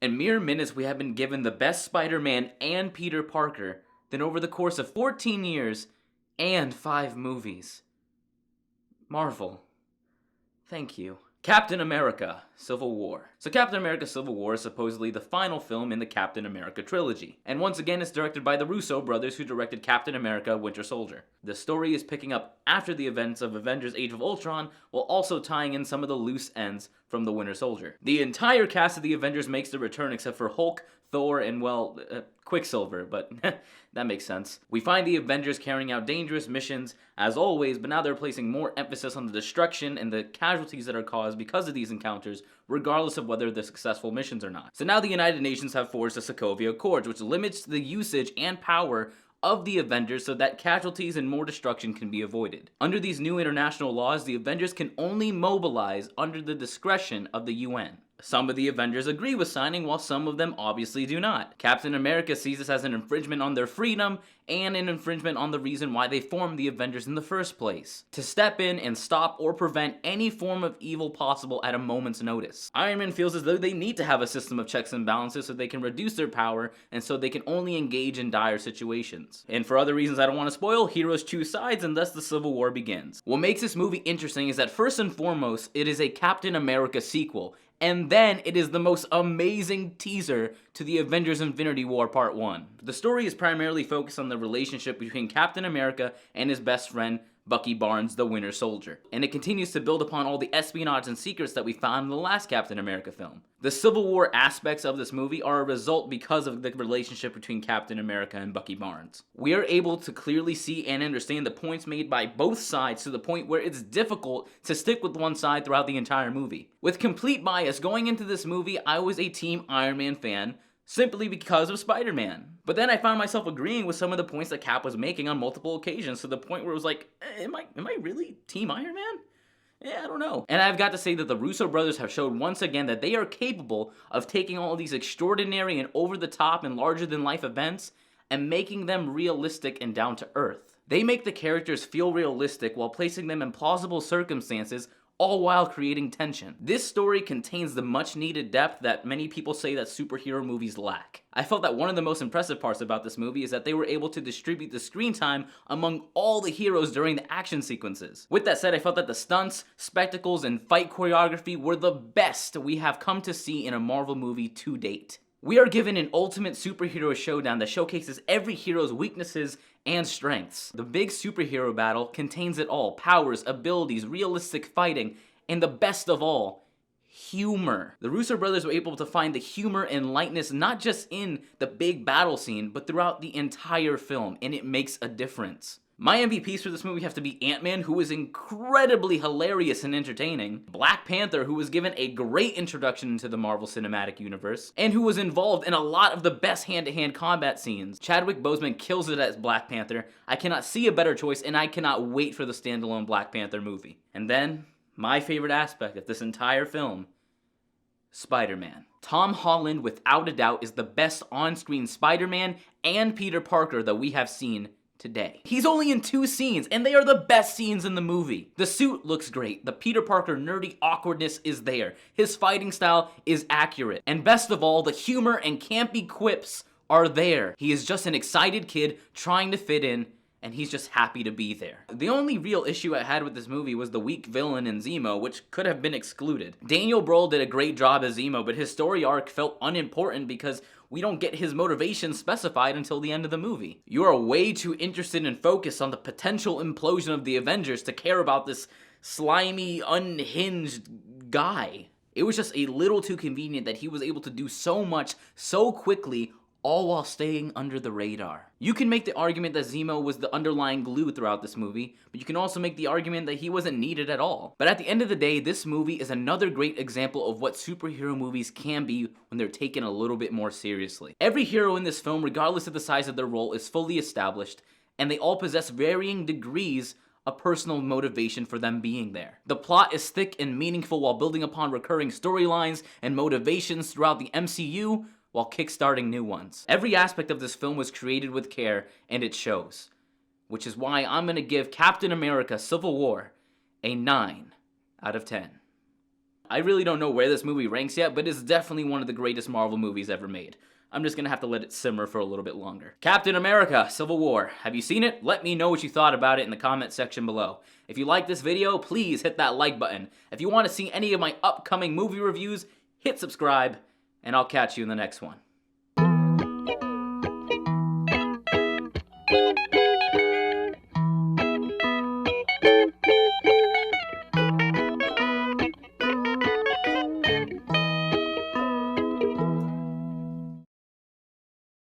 In mere minutes, we have been given the best Spider-Man and Peter Parker than over the course of 14 years and 5 movies. Marvel, thank you. Captain America Civil War. So Captain America Civil War is supposedly the final film in the Captain America Trilogy. And once again, it's directed by the Russo Brothers, who directed Captain America Winter Soldier. The story is picking up after the events of Avengers Age of Ultron, while also tying in some of the loose ends from the Winter Soldier. The entire cast of the Avengers makes the return except for Hulk, Thor, and Quicksilver, but that makes sense. We find the Avengers carrying out dangerous missions as always, but now they're placing more emphasis on the destruction and the casualties that are caused because of these encounters, regardless of whether they're successful missions or not. So now the United Nations have forged the Sokovia Accords, which limits the usage and power of the Avengers so that casualties and more destruction can be avoided. Under these new international laws, the Avengers can only mobilize under the discretion of the UN. Some of the Avengers agree with signing, while some of them obviously do not. Captain America sees this as an infringement on their freedom and an infringement on the reason why they formed the Avengers in the first place. To step in and stop or prevent any form of evil possible at a moment's notice. Iron Man feels as though they need to have a system of checks and balances so they can reduce their power and so they can only engage in dire situations. And for other reasons I don't want to spoil, heroes choose sides and thus the Civil War begins. What makes this movie interesting is that first and foremost, it is a Captain America sequel. And then it is the most amazing teaser to the Avengers Infinity War Part 1. The story is primarily focused on the relationship between Captain America and his best friend, Bucky Barnes, the Winter Soldier. And it continues to build upon all the espionage and secrets that we found in the last Captain America film. The Civil War aspects of this movie are a result because of the relationship between Captain America and Bucky Barnes. We are able to clearly see and understand the points made by both sides to the point where it's difficult to stick with one side throughout the entire movie. With complete bias, going into this movie, I was a Team Iron Man fan, simply because of Spider-Man. But then I found myself agreeing with some of the points that Cap was making on multiple occasions, to the point where it was like, am I really Team Iron Man? Yeah, I don't know. And I've got to say that the Russo brothers have showed once again that they are capable of taking all of these extraordinary and over-the-top and larger-than-life events and making them realistic and down-to-earth. They make the characters feel realistic while placing them in plausible circumstances, all while creating tension. This story contains the much needed depth that many people say that superhero movies lack. I felt that one of the most impressive parts about this movie is that they were able to distribute the screen time among all the heroes during the action sequences. With that said, I felt that the stunts, spectacles, and fight choreography were the best we have come to see in a Marvel movie to date. We are given an ultimate superhero showdown that showcases every hero's weaknesses and strengths. The big superhero battle contains it all: powers, abilities, realistic fighting, and the best of all, humor. The Russo brothers were able to find the humor and lightness not just in the big battle scene, but throughout the entire film, and it makes a difference. My MVPs for this movie have to be Ant-Man, who was incredibly hilarious and entertaining, Black Panther, who was given a great introduction into the Marvel Cinematic Universe, and who was involved in a lot of the best hand-to-hand combat scenes. Chadwick Boseman kills it as Black Panther. I cannot see a better choice, and I cannot wait for the standalone Black Panther movie. And then, my favorite aspect of this entire film, Spider-Man. Tom Holland, without a doubt, is the best on-screen Spider-Man and Peter Parker that we have seen today. He's only in 2 scenes, and they are the best scenes in the movie. The suit looks great. The Peter Parker nerdy awkwardness is there. His fighting style is accurate. And best of all, the humor and campy quips are there. He is just an excited kid trying to fit in, and he's just happy to be there. The only real issue I had with this movie was the weak villain in Zemo, which could have been excluded. Daniel Brühl did a great job as Zemo, but his story arc felt unimportant because we don't get his motivation specified until the end of the movie. You are way too interested and focused on the potential implosion of the Avengers to care about this slimy, unhinged guy. It was just a little too convenient that he was able to do so much so quickly, all while staying under the radar. You can make the argument that Zemo was the underlying glue throughout this movie, but you can also make the argument that he wasn't needed at all. But at the end of the day, this movie is another great example of what superhero movies can be when they're taken a little bit more seriously. Every hero in this film, regardless of the size of their role, is fully established, and they all possess varying degrees of personal motivation for them being there. The plot is thick and meaningful while building upon recurring storylines and motivations throughout the MCU, while kickstarting new ones. Every aspect of this film was created with care, and it shows. Which is why I'm gonna give Captain America Civil War a 9 out of 10. I really don't know where this movie ranks yet, but it's definitely one of the greatest Marvel movies ever made. I'm just gonna have to let it simmer for a little bit longer. Captain America Civil War. Have you seen it? Let me know what you thought about it in the comment section below. If you like this video, please hit that like button. If you want to see any of my upcoming movie reviews, hit subscribe, and I'll catch you in the next one.